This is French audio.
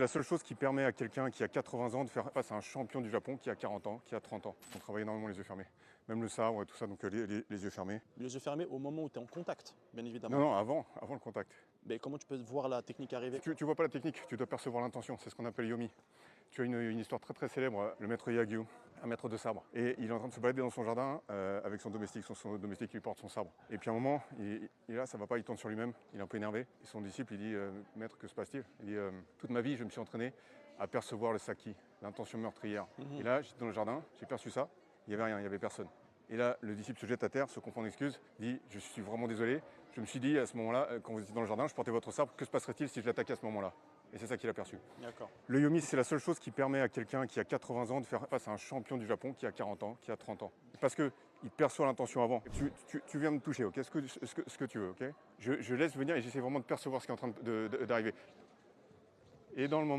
La seule chose qui permet à quelqu'un qui a 80 ans de faire face à un champion du Japon qui a 40 ans, qui a 30 ans. On travaille énormément les yeux fermés. Même le sabre et tout ça, donc les yeux fermés. Les yeux fermés au moment où tu es en contact, bien évidemment. Non, avant le contact. Mais comment tu peux voir la technique arriver? Tu vois pas la technique, tu dois percevoir l'intention, c'est ce qu'on appelle yomi. Tu as une histoire très célèbre, le maître Yagyu, un maître de sabre. Et il est en train de se balader dans son jardin avec son domestique lui porte son sabre. Et puis à un moment, il est là, ça va pas, il tourne sur lui-même, il est un peu énervé. Et son disciple, il dit, maître, que se passe-t-il? Il dit, toute ma vie, je me suis entraîné à percevoir le saki, l'intention meurtrière. Et là, j'étais dans le jardin, j'ai perçu ça, il n'y avait rien, il n'y avait personne. Et là, le disciple se jette à terre, se confond d'excuses, dit « Je suis vraiment désolé, je me suis dit à ce moment-là, quand vous étiez dans le jardin, je portais votre sabre, que se passerait-il si je l'attaquais à ce moment-là » Et c'est ça qu'il a perçu. D'accord. Le yomi, c'est la seule chose qui permet à quelqu'un qui a 80 ans de faire face à un champion du Japon qui a 40 ans, qui a 30 ans. Parce qu'il perçoit l'intention avant. Tu viens de me toucher, ok, ce que tu veux, ok. Je laisse venir et j'essaie vraiment de percevoir ce qui est en train d'arriver. Et dans le moment